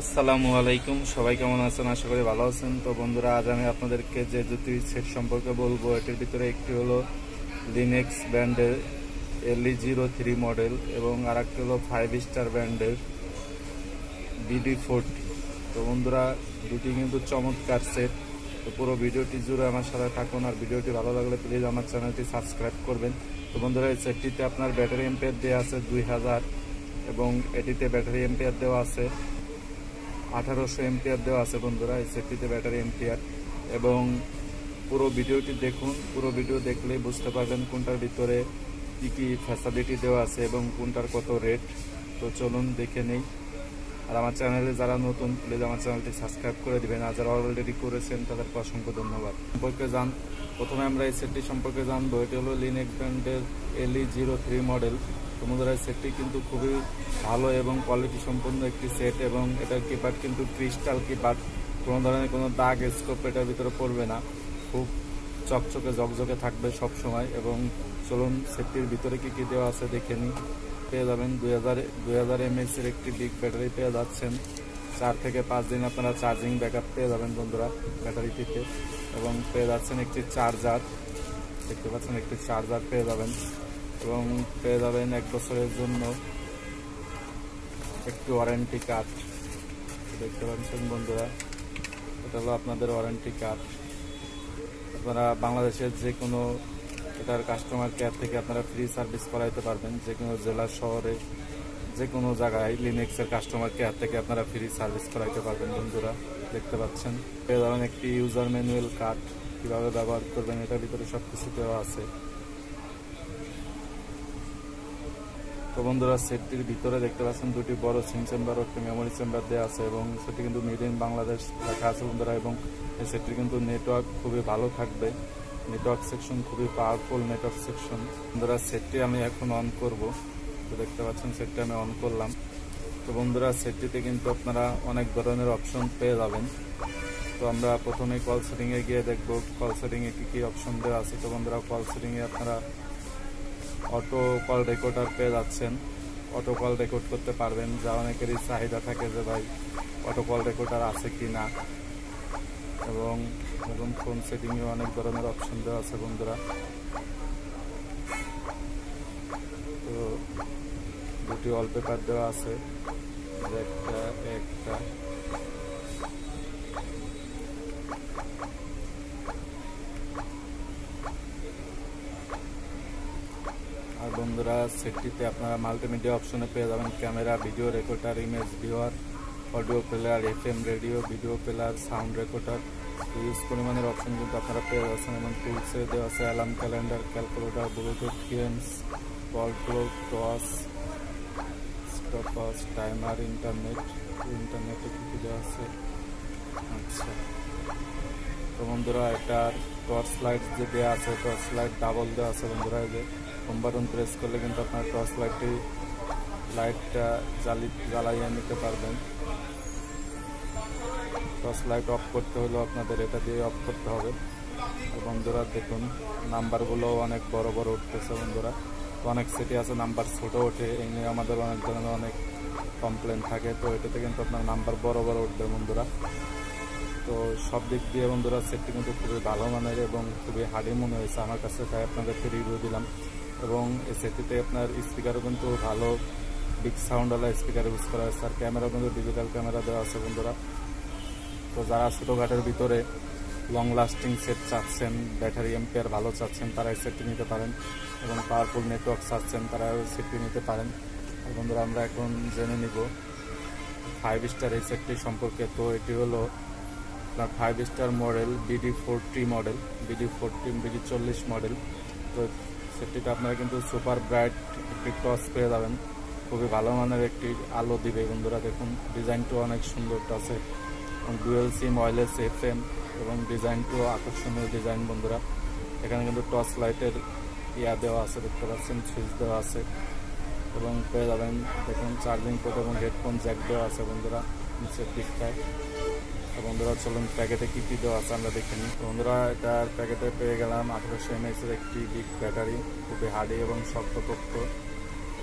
আসসালামু আলাইকুম, সবাই কেমন আছেন? আশা করি ভালো আছেন। তো বন্ধুরা, আজ আমি আপনাদেরকে যে জুতির সেট সম্পর্কে বলবো, এটির ভিতরে একটি হলো লিনেক্স ব্র্যান্ডের LE03 মডেল এবং আর একটি হলো 5 স্টার ব্র্যান্ডের BD40। তো বন্ধুরা, দুটি কিন্তু চমৎকার সেট। তো পুরো ভিডিওটি জুড়ে আমার সাথে থাকুন, আর ভিডিওটি ভালো লাগলে প্লিজ আমার চ্যানেলটি সাবস্ক্রাইব করবেন। তো বন্ধুরা, এই সেটটিতে আপনার ব্যাটারি এম্পিয়ার দেওয়া আছে 2000 এবং এটিতে ব্যাটারি এম্পিয়ার দেওয়া আছে 1800 এম্পিয়ার দেওয়া আছে। বন্ধুরা, এই সেটটিতে ব্যাটারি এম্পিয়ার এবং পুরো ভিডিওটি দেখুন। পুরো ভিডিও দেখলেই বুঝতে পারবেন কোনটার ভিতরে কী কী ফ্যাসিলিটি দেওয়া আছে এবং কোনটার কত রেট। তো চলুন দেখে নেই। আর আমার চ্যানেলে যারা নতুন, প্লিজ আমার চ্যানেলটি সাবস্ক্রাইব করে দিবেন, আর যারা অলরেডি করেছেন তাদেরকে অসংখ্য ধন্যবাদ। প্রথমে আমরা এই সেটটি সম্পর্কে জানবো। এটি হলো লিনেক্স ব্র্যান্ডের LE03 মডেল। তো বন্ধুরা, এই সেটটি কিন্তু খুবই ভালো এবং কোয়ালিটি সম্পন্ন একটি সেট, এবং এটার কিপ্যাড কিন্তু ক্রিস্টাল কিপ্যাড। কোনো ধরনের কোনো দাগ স্কোপ এটার ভিতরে পড়বে না, খুব চকচকে ঝকঝকে থাকবে সব সময়। এবং চলুন সেটটির ভিতরে কী কী দেওয়া আছে দেখে নিই। পেয়ে যাবেন 2000 mAh এর একটি বিগ ব্যাটারি পেয়ে যাচ্ছেন। 4 থেকে 5 দিন আপনারা চার্জিং ব্যাকআপ পেয়ে যাবেন বন্ধুরা ব্যাটারিটিতে। এবং পেয়ে যাচ্ছেন একটি চার্জার, দেখতে পাচ্ছেন একটি চার্জার পেয়ে যাবেন। এবং পেয়ে যাবেন 1 বছরের জন্য একটি ওয়ারেন্টি কার্ড। দেখতে পাচ্ছেন বন্ধুরা, এটা হলো আপনাদের ওয়ারেন্টি কার্ড। আপনারা বাংলাদেশের যে কোনো এটার কাস্টমার কেয়ার থেকে আপনারা ফ্রি সার্ভিস করাইতে পারবেন। যে কোনো জেলা শহরে যে কোনো জায়গায় লিনেক্সের কাস্টমার কেয়ার থেকে আপনারা ফ্রি সার্ভিস করাইতে পারবেন বন্ধুরা। দেখতে পাচ্ছেন পেয়ে যাবেন একটি ইউজার ম্যানুয়াল কার্ড, কীভাবে ব্যবহার করবেন এটার ভিতরে সব কিছু দেওয়া আছে। তো বন্ধুরা, সেটটির ভিতরে দেখতে পাচ্ছেন দুটি বড় সিম চেম্বার ও একটি মেমোরি চেম্বার দেওয়া আছে, এবং সেটি কিন্তু মেড ইন বাংলাদেশ লেখা আছে বন্ধুরা। এবং এই সেটটির কিন্তু নেটওয়ার্ক খুবই ভালো থাকবে, নেটওয়ার্ক সেকশন খুবই পাওয়ারফুল নেটওয়ার্ক সেকশন। বন্ধুরা, সেটটি আমি এখন অন করব। তো দেখতে পাচ্ছেন সেটটি আমি অন করলাম। তো বন্ধুরা, সেটটিতে কিন্তু আপনারা অনেক ধরনের অপশন পেয়ে যাবেন। তো আমরা প্রথমে কল সেটিংয়ে গিয়ে দেখব কল সেটিংয়ে কী কী অপশন দেওয়া আছে। তো বন্ধুরা, কল সেটিংয়ে আপনারা অটো কল রেকর্ডার পেয়ে যাচ্ছেন। অটো কল রেকর্ড করতে পারবেন, যা অনেকেরই চাহিদা থাকে যে ভাই অটো কল রেকর্ডার আছে কি না। এবং ফোন সেটিংয়ে অনেক ধরনের অপশন দেওয়া আছে বন্ধুরা। তো দুটি ওয়ালপেপার দেওয়া আছে, একটা একটা আর বন্ধুরা, সেটটিতে আপনারা মাল্টিমিডিয়া অপশনে পেয়ে যাবেন camera, video recorder, image viewer, audio player, FM radio, video player, sound recorder. Use পরিমাণের অপশন কিন্তু আপনারা পেয়ে যাচ্ছেন। এবং টুলসে দেওয়া আছে alarm, calendar, calculator, bluetooth games, call clock, torch, stopwatch, timer, ইন্টারনেটে কী দেওয়া আছে। আচ্ছা, তো বন্ধুরা, এটার টর্চ লাইট যে দেওয়া আছে, টর্চ লাইট ডাবল দেওয়া আছে বন্ধুরা। এই যে হোম বাটন প্রেস করলে কিন্তু আপনার টর্চ লাইটটা জ্বালাইয়ে নিতে পারবেন। টর্চ লাইট অফ করতে হলেও আপনাদের এটা দিয়ে অফ করতে হবে। তো বন্ধুরা দেখুন, নাম্বারগুলো অনেক বড় বড় উঠতেছে বন্ধুরা। তো অনেক সিটি আছে নাম্বার ছোট ওঠে, এই নিয়ে আমাদের অনেক ধরনের অনেক কমপ্লেন থাকে। তো এটাতে কিন্তু আপনার নাম্বার বড় বড় উঠবে বন্ধুরা। তো সব দিক দিয়ে বন্ধুরা, সেটটি কিন্তু খুবই ভালো মানের এবং খুবই হার্ডি মনে হয়েছে আমার কাছে, তাই আপনাদেরকে রিভিউ দিলাম। এবং এই সেটটিতে আপনার স্পিকারও কিন্তু ভালো বিগ সাউন্ডওয়ালা স্পিকার ইউজ করা হয়েছে, আর ক্যামেরাও কিন্তু ডিজিটাল ক্যামেরা দেওয়া আছে বন্ধুরা। তো যারা ছোটোখাটের ভিতরে লং লাস্টিং সেট চাচ্ছেন, ব্যাটারি এম্পিয়ার ভালো চাচ্ছেন, তারা এই সেটটি নিতে পারেন। এবং পাওয়ারফুল নেটওয়ার্ক চাচ্ছেন, তারা এই সেটটি নিতে পারেন। আর বন্ধুরা, আমরা এখন জেনে নিব 5 স্টার এই সেটটি সম্পর্কে। তো এটি হলো আপনার 5 star model, BD40 model, BD40 model. তো সেটটিতে আপনারা কিন্তু সুপার ব্রাইট একটি টর্চ পেয়ে যাবেন, খুবই ভালো মানের একটি আলো দিবে বন্ধুরা। দেখুন ডিজাইনটাও অনেক সুন্দর আছে, এবং ডুয়েল সিম, ওয়্যারলেস FM, এবং ডিজাইনটাও আকর্ষণীয় ডিজাইন বন্ধুরা। এখানে কিন্তু টর্চ লাইটের দেওয়া আছে, দেখতে পাচ্ছেন সুইচ দেওয়া আছে। এবং পেয়ে যাবেন দেখুন চার্জিং পোর্ট এবং হেডফোন জ্যাক দেওয়া আছে বন্ধুরা নিচের দিকটায়। তো বন্ধুরা, চলুন প্যাকেটে কী কী দেওয়া আছে আমরা দেখে নিই। বন্ধুরা, এটার প্যাকেটে পেয়ে গেলাম 1800 mAh একটি বিগ ব্যাটারি, খুবই হার্ডি এবং শক্তপোক্ত।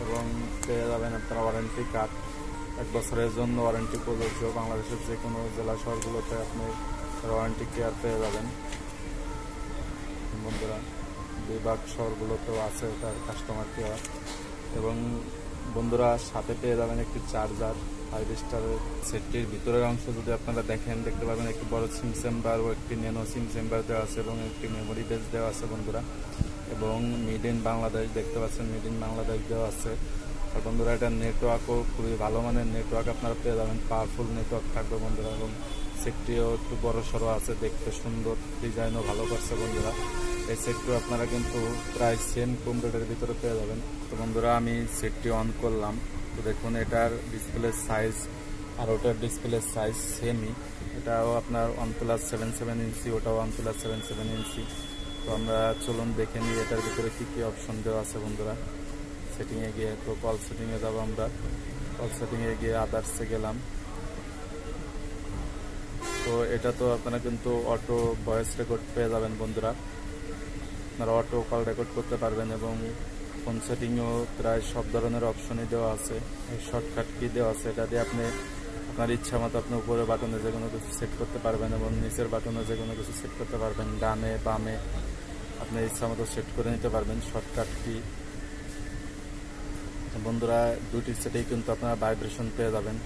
এবং পেয়ে যাবেন আপনারা ওয়ারেন্টি কার্ড, 1 বছরের জন্য ওয়ারেন্টি প্রযোজ্য। বাংলাদেশের যে কোনো জেলা শহরগুলোতে আপনি ওয়ারেন্টি কেয়ার পেয়ে যাবেন বন্ধুরা। বিভাগ শহরগুলোতেও আছে তার কাস্টমার কেয়ার। এবং বন্ধুরা সাথে পেয়ে যাবেন একটি চার্জার 5 স্টারের। সেটটির ভিতরের অংশ যদি আপনারা দেখতে পাবেন একটি বড় সিম চেম্বার ও একটি ন্যানো সিম চেম্বার দেওয়া আছে এবং একটি মেমোরি বেস দেওয়া আছে বন্ধুরা। এবং মেড ইন বাংলাদেশ দেখতে পাচ্ছেন, মেড ইন বাংলাদেশ দেওয়া আছে। আর বন্ধুরা এটা নেটওয়ার্কও খুবই ভালো মানের নেটওয়ার্ক আপনারা পেয়ে যাবেন, পাওয়ারফুল নেটওয়ার্ক থাকবে বন্ধুরা। এবং সেটটিও একটু বড় সড়ো আছে, দেখতে সুন্দর, ডিজাইনও ভালো করছে বন্ধুরা। এই সেটটিও আপনারা কিন্তু প্রায় সেম কম রেটের ভিতরে পেয়ে যাবেন। তো বন্ধুরা আমি সেটটি অন করলাম, তো দেখুন এটার ডিসপ্লে সাইজ আর ওটার ডিসপ্লে সাইজ সেমই। এটাও আপনার OnePlus 7 ইঞ্চি, ওটাও OnePlus 7 ইঞ্চি। তো আমরা চলুন দেখে নিই এটার ভিতরে কী কী অপশন দেওয়া আছে বন্ধুরা। সেটিংয়ে গিয়ে, তো কল সেটিংয়ে যাবো আমরা। কল সেটিংয়ে গিয়ে আদার্সে গেলাম। তো এটা তো আপনারা কিন্তু অটো ভয়েস রেকর্ড পেয়ে যাবেন বন্ধুরা, আপনারা অটো কল রেকর্ড করতে পারবেন। এবং ফোন সেটিংয়েও প্রায় সব ধরনের অপশনই দেওয়া আছে। শর্টকাট কি দেওয়া আছে, এটা দিয়ে আপনি আপনার ইচ্ছা মতো আপনি উপরে বাটনে যে কোনো কিছু সেট করতে পারবেন এবং নিচের বাটনে যে কোনো কিছু সেট করতে পারবেন। ডানে বামে আপনি ইচ্ছা মতো সেট করে নিতে পারবেন শর্টকাট কি বন্ধুরা। দুটি সেটেই কিন্তু আপনারা ভাইব্রেশন পেয়ে যাবেন।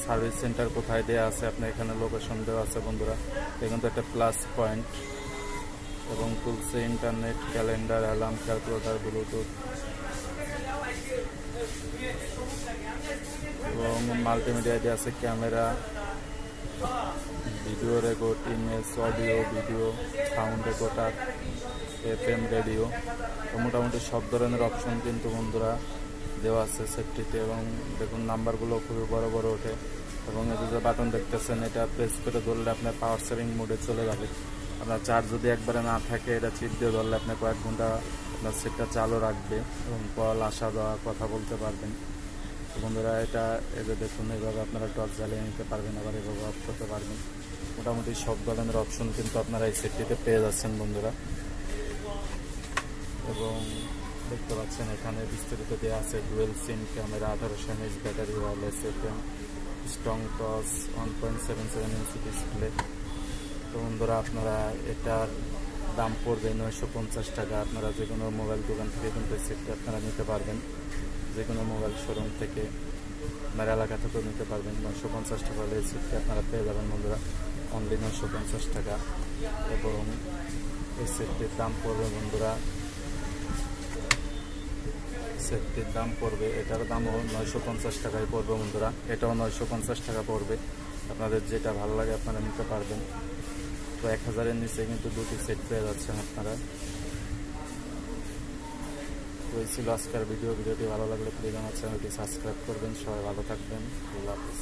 সার্ভিস সেন্টার কোথায় দেওয়া আছে আপনার এখানে লোকেশন দেওয়া আছে বন্ধুরা, এখানে একটা প্লাস পয়েন্ট। এবং তুলছে internet, calendar, alarm, calculator, Bluetooth এবং মাল্টিমিডিয়া দিয়ে আছে camera, video record, image, audio, video, sound recorder, FM radio. তো মোটামুটি সব ধরনের অপশন কিন্তু বন্ধুরা দেওয়া আছে সেটটিতে। এবং দেখুন নাম্বারগুলো খুবই বড় বড় ওঠে। এবং এই যে বাটন দেখতেছেন, এটা প্রেস করে ধরলে আপনার পাওয়ার সেভিং মোডে চলে যাবে। আপনার চার্জ যদি একবারে না থাকে, এটা চিপ দিয়ে ধরলে আপনি কয়েক ঘন্টা আপনার সেটটা চালু রাখবে এবং কল আসা যাওয়া কথা বলতে পারবেন। তো বন্ধুরা এটা এই যে দেখুন, এইভাবে আপনারা টর্চ জ্বালিয়ে নিতে পারবেন, আবার এভাবে অফ করতে পারবেন। মোটামুটি সব ধরনের অপশন কিন্তু আপনারা এই সেটটিতে পেয়ে যাচ্ছেন বন্ধুরা। এবং দেখতে পাচ্ছেন এখানে বিস্তারিত দেওয়া আছে dual SIM camera, 1800 mAh battery, wireless FM, strong torch, 1.77 inch display. তো বন্ধুরা আপনারা এটার দাম পড়বে 950 টাকা। আপনারা যে কোনো মোবাইল দোকান থেকে কিন্তু এই সেটটি আপনারা নিতে পারবেন, যে কোনো মোবাইল শোরুম থেকে আপনার এলাকা থেকেও নিতে পারবেন। 950 টাকা হলে এই সেটটি আপনারা পেয়ে যাবেন বন্ধুরা, অনলি 950 টাকা। এবং এই সেটটির দাম পড়বে বন্ধুরা, সেটটির দাম পড়বে, এটার দামও 950 টাকায় পড়বে বন্ধুরা। এটাও 950 টাকা পড়বে। আপনাদের যেটা ভালো লাগে আপনারা নিতে পারবেন। তো 1000-এর নিচে কিন্তু দুটি সেট পেয়ে যাচ্ছেন আপনারা। তো এই ছিল আজকের ভিডিওটি ভালো লাগলে প্লিজ আমার চ্যানেলটি সাবস্ক্রাইব করবেন। সবাই ভালো থাকবেন, আল্লাহ হাফেজ।